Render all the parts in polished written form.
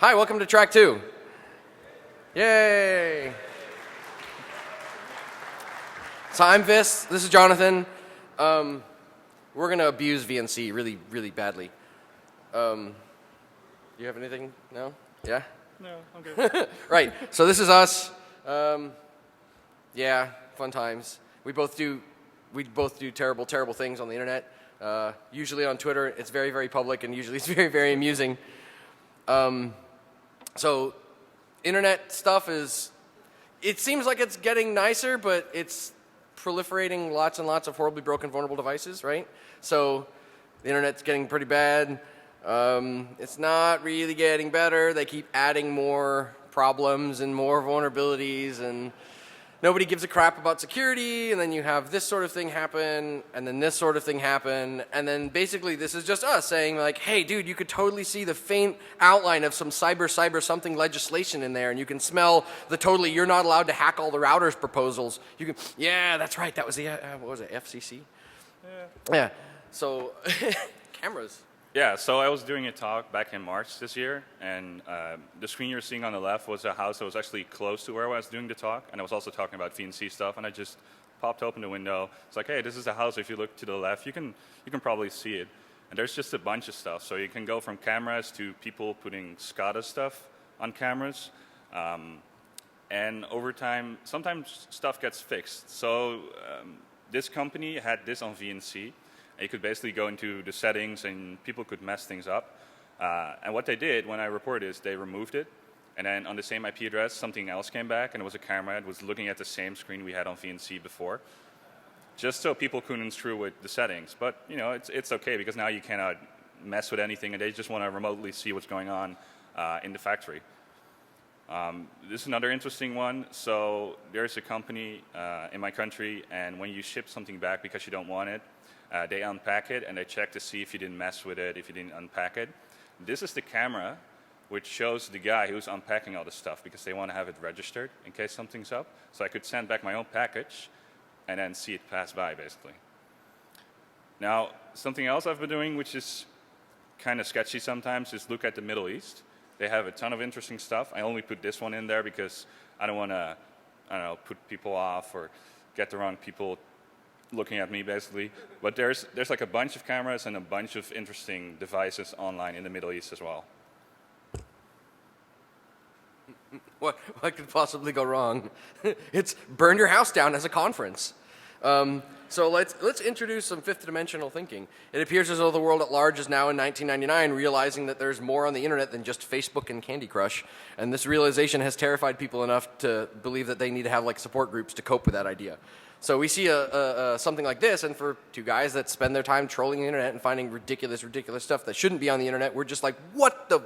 Hi, welcome to track 2. Yay! So I'm Vis, this is Jonathan. We're going to abuse VNC really, really badly. You have anything? No? Yeah? No, I'm good. Right, so this is us. Yeah, fun times. We both do terrible, terrible things on the internet. Usually on Twitter, it's very, very public, and usually it's very, very amusing. So internet stuff it seems like it's getting nicer, but it's proliferating lots and lots of horribly broken, vulnerable devices, right? So the internet's getting pretty bad. It's not really getting better. They keep adding more problems and more vulnerabilities, and nobody gives a crap about security, and then you have this sort of thing happen, and then this sort of thing happen, and then basically this is just us saying like, hey dude, you could totally see the faint outline of some cyber something legislation in there, and you can smell the totally you're not allowed to hack all the routers proposals. You can, yeah, that's right, that was the, what was it, FCC? Yeah, so, cameras. Yeah, so I was doing a talk back in March this year, and the screen you're seeing on the left was a house that was actually close to where I was doing the talk, and I was also talking about VNC stuff, and I just popped open the window. It's like, hey, this is the house. If you look to the left, you can probably see it. And there's just a bunch of stuff. So you can go from cameras to people putting SCADA stuff on cameras. And over time, sometimes stuff gets fixed. So this company had this on VNC. You could basically go into the settings and people could mess things up. And what they did when I reported is they removed it. And then on the same IP address, something else came back, and it was a camera that was looking at the same screen we had on VNC before, just so people couldn't screw with the settings. But you know, it's okay because now you cannot mess with anything, and they just want to remotely see what's going on in the factory. This is another interesting one. So there's a company in my country, and when you ship something back because you don't want it, they unpack it and they check to see if you didn't mess with it, if you didn't unpack it. This is the camera which shows the guy who's unpacking all the stuff because they want to have it registered in case something's up. So I could send back my own package and then see it pass by, basically. Now, something else I've been doing, which is kind of sketchy sometimes, is look at the Middle East. They have a ton of interesting stuff. I only put this one in there because I don't want to, I don't know, put people off or get the wrong people looking at me, basically. But there's like a bunch of cameras and a bunch of interesting devices online in the Middle East as well. What could possibly go wrong? It's burn your house down as a conference. So let's introduce some fifth dimensional thinking. It appears as though the world at large is now in 1999 realizing that there's more on the internet than just Facebook and Candy Crush. And this realization has terrified people enough to believe that they need to have like support groups to cope with that idea. So we see something like this, and for two guys that spend their time trolling the internet and finding ridiculous stuff that shouldn't be on the internet, we're just like, what the?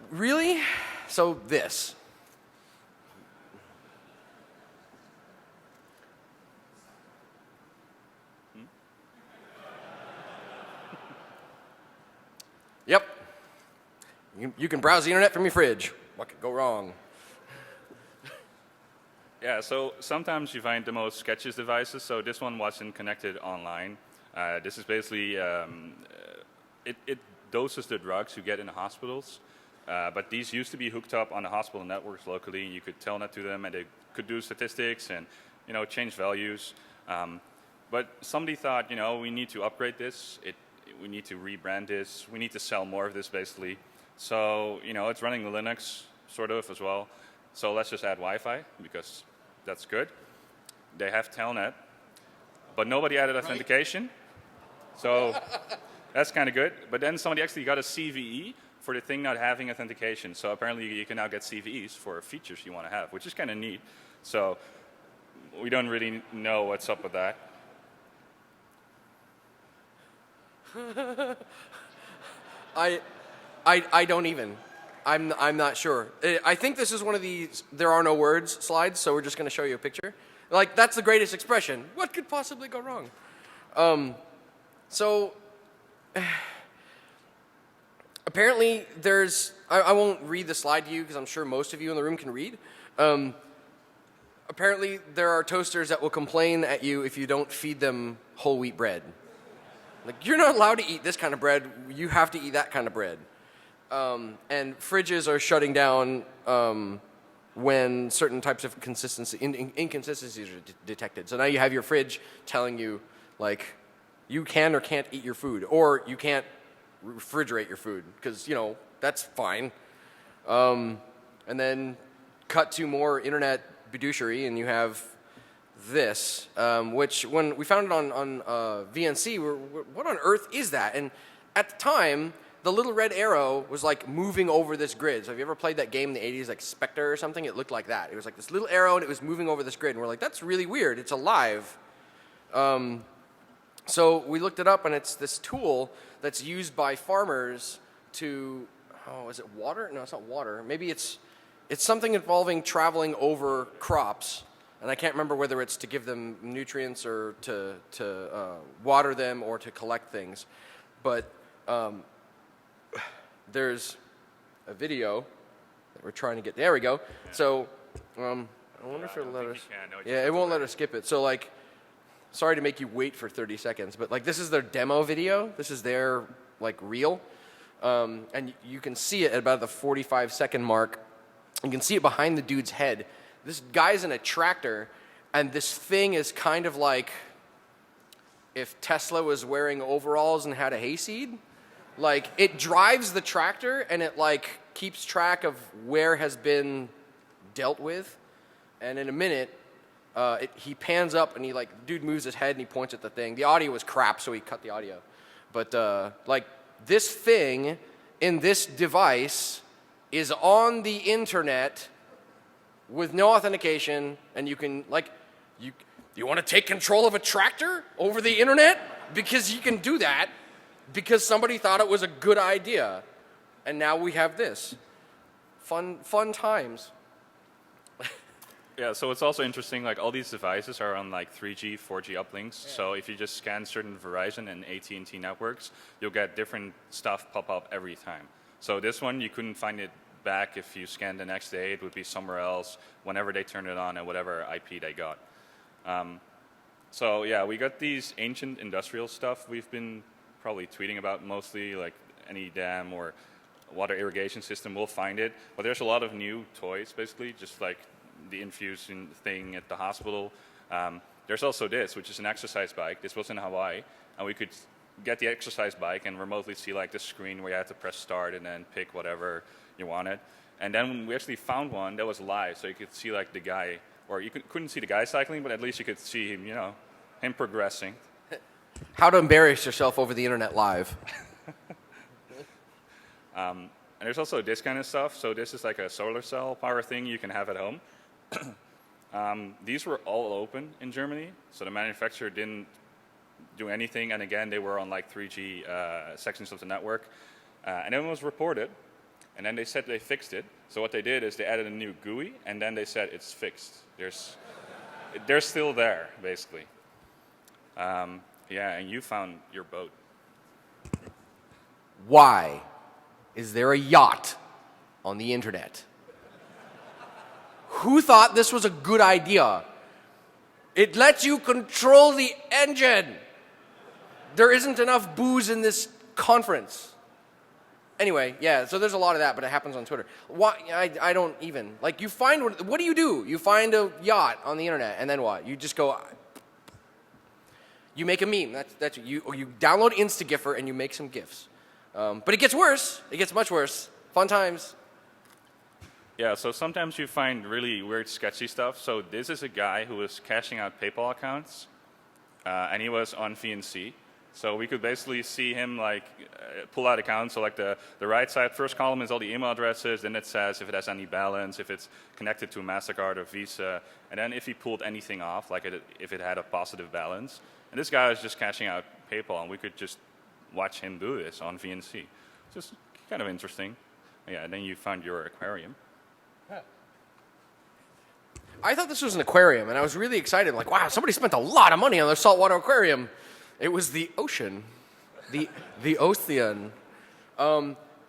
Really? So this. Yep. You can browse the internet from your fridge. What could go wrong? Yeah, so sometimes you find the most sketchiest devices. So this one wasn't connected online. This is basically, it doses the drugs you get in the hospitals. But these used to be hooked up on the hospital networks locally. You could telnet to them, and they could do statistics and, you know, change values. But somebody thought, you know, we need to upgrade this. We need to rebrand this. We need to sell more of this, basically. So, you know, it's running Linux, sort of, as well. So let's just add Wi-Fi, because that's good. They have telnet, but nobody added authentication. So that's kind of good. But then somebody actually got a CVE for the thing not having authentication. So apparently you can now get CVEs for features you want to have, which is kind of neat. So we don't really know what's up with that. I don't even. I'm not sure. I think this is one of these there are no words slides, so we're just going to show you a picture. Like, that's the greatest expression. What could possibly go wrong? So, apparently there's, I won't read the slide to you because I'm sure most of you in the room can read. Apparently there are toasters that will complain at you if you don't feed them whole wheat bread. Like, you're not allowed to eat this kind of bread. You have to eat that kind of bread. And fridges are shutting down when certain types of inconsistencies are detected. So now you have your fridge telling you, like, you can or can't eat your food, or you can't refrigerate your food, because, you know, that's fine. And then cut to more internet fiduciary, and you have this, which when we found it on VNC, what on earth is that? And at the time, the little red arrow was like moving over this grid. So have you ever played that game in the 80s, like Spectre or something? It looked like that. It was like this little arrow, and it was moving over this grid. And we're like, that's really weird. It's alive. So we looked it up, and it's this tool that's used by farmers to, oh, is it water? No, it's not water. Maybe it's something involving traveling over crops. And I can't remember whether it's to give them nutrients or to water them or to collect things. But there's a video that we're trying to get. There we go. Yeah. So I wonder if it'll let us. Yeah, it won't let us skip it. So, like, sorry to make you wait for 30 seconds, but, like, this is their demo video. This is their, like, reel. And you can see it at about the 45-second mark. You can see it behind the dude's head. This guy's in a tractor, and this thing is kind of like if Tesla was wearing overalls and had a hayseed. Like, it drives the tractor, and it, like, keeps track of where has been dealt with. And in a minute, he pans up, and dude moves his head, and he points at the thing. The audio was crap, so he cut the audio. But, like, this thing in this device is on the internet with no authentication, and you can, like, you want to take control of a tractor over the internet? Because you can do that. Because somebody thought it was a good idea, and now we have this. Fun times. Yeah, so it's also interesting, like, all these devices are on, like, 3G, 4G uplinks. Yeah. So if you just scan certain Verizon and AT&T networks, you'll get different stuff pop up every time. So this one, you couldn't find it back if you scanned the next day. It would be somewhere else whenever they turned it on and whatever IP they got. So yeah, we got these ancient industrial stuff we've been probably tweeting about mostly, like any dam or water irrigation system will find it. But there's a lot of new toys, basically, just like the infusion thing at the hospital. There's also this, which is an exercise bike. This was in Hawaii, and we could get the exercise bike and remotely see, like, the screen where you had to press start and then pick whatever you wanted. And then we actually found one that was live, so you could see, like, the guy, or you couldn't see the guy cycling, but at least you could see him, you know, him progressing. How to embarrass yourself over the internet live. And there's also this kind of stuff. So this is like a solar cell power thing you can have at home. These were all open in Germany, so the manufacturer didn't do anything. And again, they were on like 3G sections of the network. And then it was reported, and then they said they fixed it. So what they did is they added a new GUI, and then they said it's fixed. They're still there, basically. Yeah, and you found your boat. Why is there a yacht on the internet? Who thought this was a good idea? It lets you control the engine. There isn't enough booze in this conference. Anyway, yeah, so there's a lot of that, but it happens on Twitter. Why? I don't even. Like, you find, what do? You find a yacht on the internet, and then what? You just go, you make a meme. That's you download Instagiffer, and you make some GIFs. But it gets worse. It gets much worse. Fun times. Yeah, so sometimes you find really weird, sketchy stuff. So this is a guy who was cashing out PayPal accounts, and he was on VNC. So we could basically see him like pull out accounts. So like the right side, first column is all the email addresses. Then it says if it has any balance, if it's connected to a MasterCard or Visa. And then if he pulled anything off, like if it had a positive balance. And this guy was just cashing out PayPal, and we could just watch him do this on VNC. Just kind of interesting. Yeah, and then you found your aquarium. I thought this was an aquarium, and I was really excited. Like, wow, somebody spent a lot of money on their saltwater aquarium. It was the ocean, the ocean.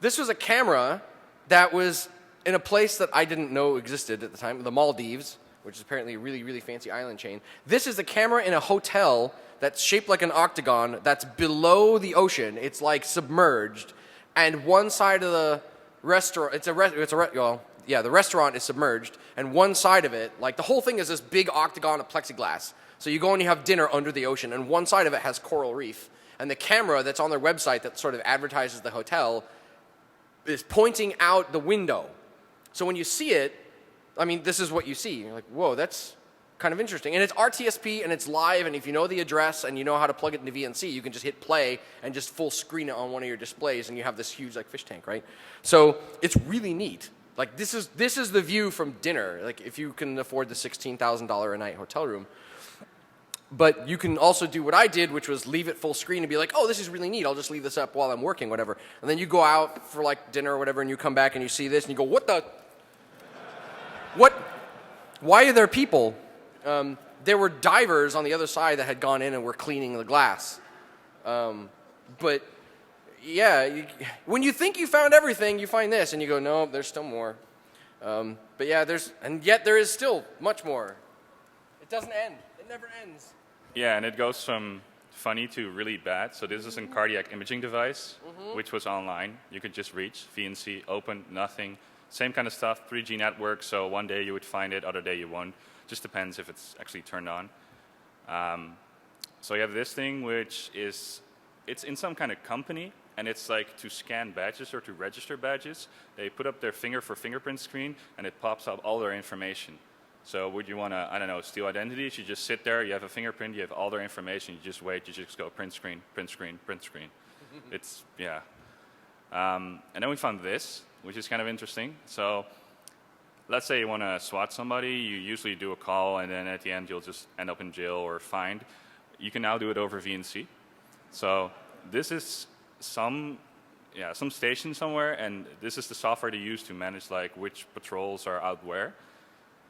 This was a camera that was in a place that I didn't know existed at the time, the Maldives, which is apparently a really, really fancy island chain. This is a camera in a hotel that's shaped like an octagon that's below the ocean. It's like submerged, and one side of restaurant. The restaurant is submerged, and one side of it, like the whole thing is this big octagon of plexiglass. So you go and you have dinner under the ocean, and one side of it has coral reef. And the camera that's on their website that sort of advertises the hotel is pointing out the window. So when you see it, I mean, this is what you see. You're like, whoa, that's kind of interesting. And it's RTSP, and it's live, and if you know the address and you know how to plug it into VNC, you can just hit play and just full screen it on one of your displays, and you have this huge like fish tank, right? So it's really neat. Like this is the view from dinner. Like if you can afford the $16,000 a night hotel room. But you can also do what I did, which was leave it full screen and be like, oh, this is really neat. I'll just leave this up while I'm working, whatever. And then you go out for like dinner or whatever, and you come back and you see this, and you go, what the? What? Why are there people? There were divers on the other side that had gone in and were cleaning the glass. But yeah, when you think you found everything, you find this, and you go, no, there's still more. But yeah, and yet there is still much more. It doesn't end. It never ends. Yeah, and it goes from funny to really bad. So this is a cardiac imaging device, which was online. You could just reach, VNC, open, nothing. Same kind of stuff, 3G network, so one day you would find it, other day you won't. Just depends if it's actually turned on. So you have this thing, which is, it's in some kind of company, and it's like to scan badges or to register badges. They put up their finger for fingerprint screen, and it pops up all their information. So would you want to, I don't know, steal identities? You just sit there, you have a fingerprint, you have all their information, you just wait, you just go print screen, print screen, print screen. It's, yeah. And then we found this, which is kind of interesting. So let's say you want to SWAT somebody, you usually do a call, and then at the end you'll just end up in jail or fined. You can now do it over VNC. So this is some station somewhere, and this is the software they use to manage like which patrols are out where.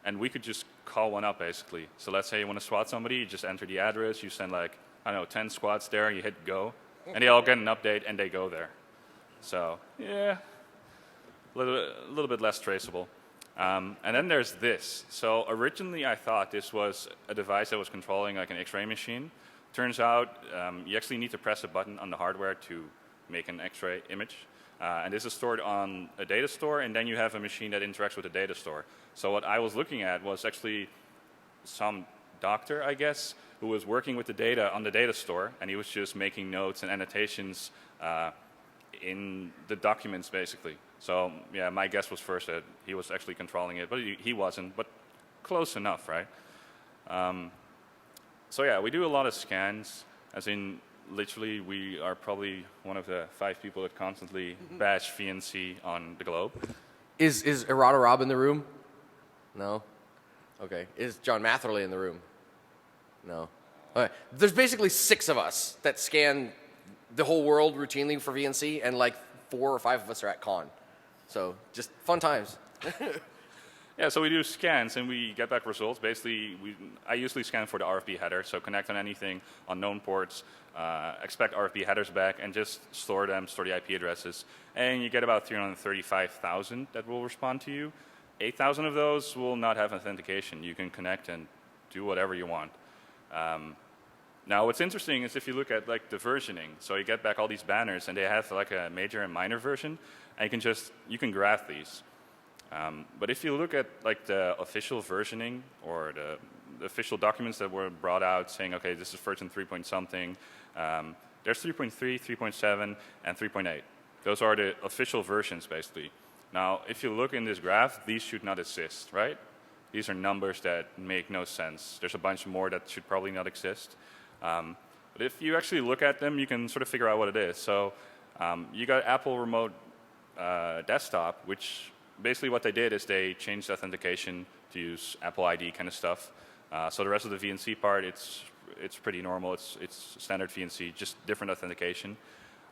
And we could just call one up, basically. So let's say you want to SWAT somebody, you just enter the address, you send like, I don't know, 10 squads there, you hit go, and they all get an update, and they go there. So, yeah, a little bit less traceable. And then there's this. So originally I thought this was a device that was controlling like an X-ray machine. Turns out you actually need to press a button on the hardware to make an X-ray image. And this is stored on a data store, and then you have a machine that interacts with the data store. So what I was looking at was actually some doctor, I guess, who was working with the data on the data store, and he was just making notes and annotations in the documents, basically. So yeah, my guess was first that he was actually controlling it, but he wasn't, but close enough, right? So yeah, we do a lot of scans, as in literally we are probably one of the 5 people that constantly bash VNC on the globe. Is Errata Rob in the room? No? Okay. Is John Matherly in the room? No. Okay. There's basically 6 of us that scan the whole world routinely for VNC, and like 4 or 5 of us are at con. So just fun times. Yeah, so we do scans and we get back results. Basically, I usually scan for the RFB header, so connect on anything on known ports, expect RFB headers back, and just store them, store the IP addresses. And you get about 335,000 that will respond to you. 8,000 of those will not have authentication. You can connect and do whatever you want. Now, what's interesting is if you look at like the versioning, so you get back all these banners, and they have like a major and minor version, and you can graph these. But if you look at like the official versioning or the official documents that were brought out saying, okay, this is version 3 point something, there's 3.3, 3.7, and 3.8. Those are the official versions, basically. Now, if you look in this graph, these should not exist, right? These are numbers that make no sense. There's a bunch more that should probably not exist. But if you actually look at them, you can sort of figure out what it is. So you got Apple Remote Desktop, which basically what they did is they changed authentication to use Apple ID kind of stuff. So the rest of the VNC part, it's pretty normal. It's standard VNC, just different authentication.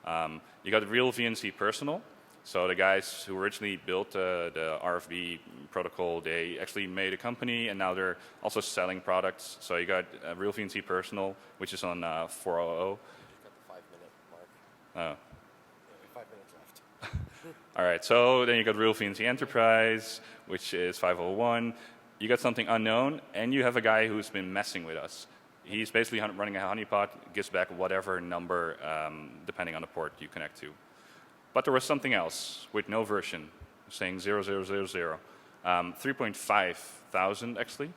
You got Real VNC Personal. So the guys who originally built the RFB protocol, they actually made a company, and now they're also selling products. So you got Real VNC Personal, which is on 4.0. You've got the 5-minute mark. Oh. Yeah, 5 minutes left. All right, so then you got Real VNC Enterprise, which is 5.01. You got something unknown, and you have a guy who's been messing with us. He's basically running a honeypot, gives back whatever number depending on the port you connect to. But there was something else with no version, saying 0000, 3.5 thousand actually.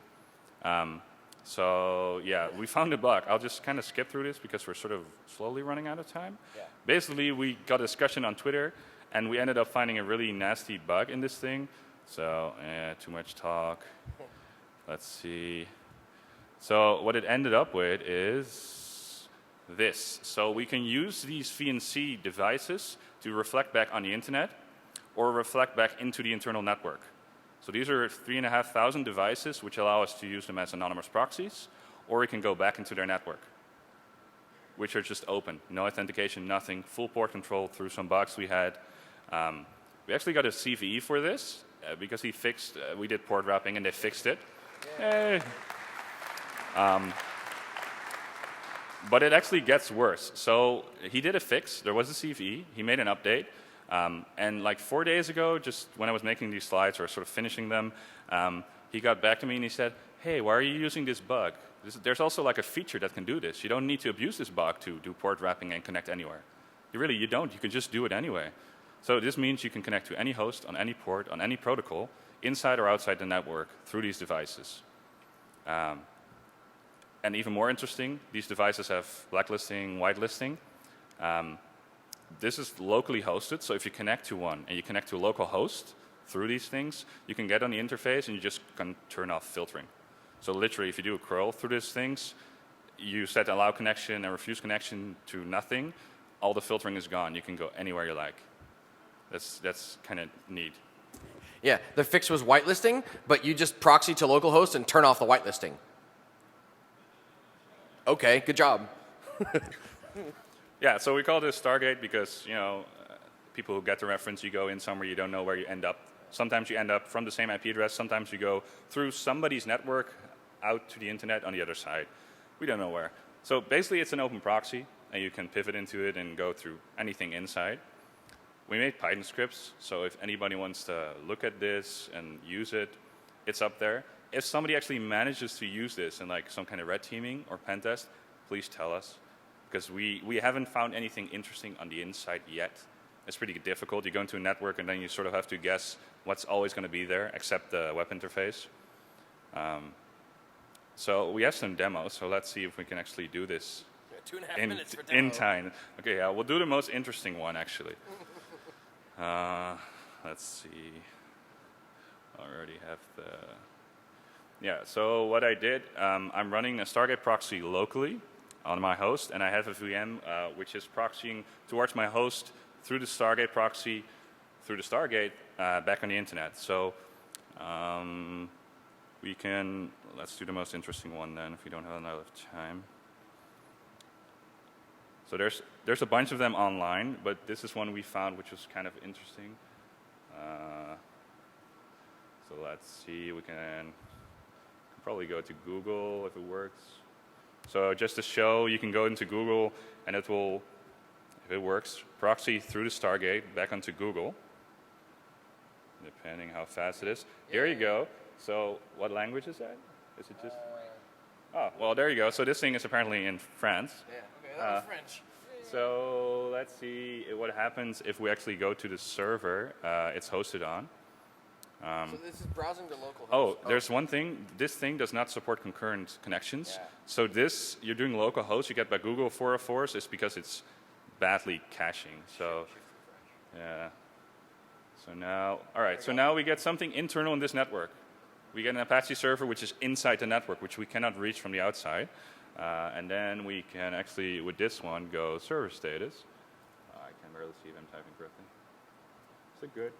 So yeah, we found a bug. I'll just kind of skip through this because we're sort of slowly running out of time. Yeah. Basically, we got a discussion on Twitter, and we ended up finding a really nasty bug in this thing. So, too much talk. Let's see. So what it ended up with is this. So we can use these VNC devices to reflect back on the internet or reflect back into the internal network. So these are 3,500 devices which allow us to use them as anonymous proxies, or we can go back into their network, which are just open. No authentication, nothing. Full port control through some bugs we had. We actually got a CVE for this because he fixed, we did port wrapping and they fixed it. Yeah. Hey. But it actually gets worse. So he did a fix. There was a CVE. He made an update. And like 4 days ago, just when I was making these slides or sort of finishing them, he got back to me and he said, hey, why are you using this bug? There's also like a feature that can do this. You don't need to abuse this bug to do port wrapping and connect anywhere. You don't. You can just do it anyway. So this means you can connect to any host on any port, on any protocol, inside or outside the network through these devices. And even more interesting, these devices have blacklisting, whitelisting. This is locally hosted, so if you connect to one and you connect to a local host through these things, you can get on the interface and you just can turn off filtering. So literally, if you do a curl through these things, you set allow connection and refuse connection to nothing, all the filtering is gone. You can go anywhere you like. That's kind of neat. Yeah, the fix was whitelisting, but you just proxy to localhost and turn off the whitelisting. Okay, good job. Yeah, so we call this Stargate because, people who get the reference, you go in somewhere, you don't know where you end up. Sometimes you end up from the same IP address. Sometimes you go through somebody's network out to the internet on the other side. We don't know where. So basically, it's an open proxy, and you can pivot into it and go through anything inside. We made Python scripts, so if anybody wants to look at this and use it, it's up there. If somebody actually manages to use this in like some kind of red teaming or pen test, please tell us. Because we haven't found anything interesting on the inside yet. It's pretty difficult. You go into a network and then you sort of have to guess what's always going to be there, except the web interface. So we have some demos, so let's see if we can actually do this 2.5 minutes for demo. In time. Okay, yeah, we'll do the most interesting one, actually. Let's see. I already have the... Yeah, so what I did, I'm running a Stargate proxy locally on my host, and I have a VM which is proxying towards my host through the Stargate proxy, through the Stargate, back on the internet. So we can, let's do the most interesting one then, if we don't have enough time. So there's a bunch of them online, but this is one we found which was kind of interesting. So let's see, we can probably go to Google if it works. So just to show, you can go into Google and it will, if it works, proxy through the Stargate back onto Google, depending how fast it is. Here you go. So what language is that? Is it just... Oh, well, there you go. So this thing is apparently in France. Yeah, okay, that was French. So let's see what happens if we actually go to the server it's hosted on. So this is browsing the local host. Oh, there's one thing. This thing does not support concurrent connections. Yeah. So this, you're doing local host, you get by Google 404s, is because it's badly caching. So, yeah. So now, all right, so now we get something internal in this network. We get an Apache server which is inside the network, which we cannot reach from the outside. And then we can actually, with this one, go server status. I can barely see if I'm typing correctly. Is it good?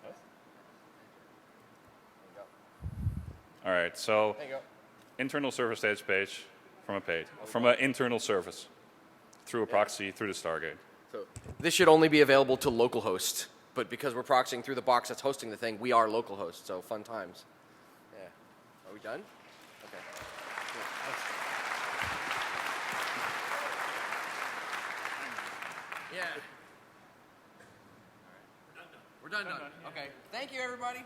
Yes? All right, so internal server status page from an internal service through a proxy through the Stargate. So this should only be available to localhost, but because we're proxying through the box that's hosting the thing, we are localhost, so fun times. Yeah. Are we done? Okay. Yeah. All right. We're done. Okay. Thank you, everybody.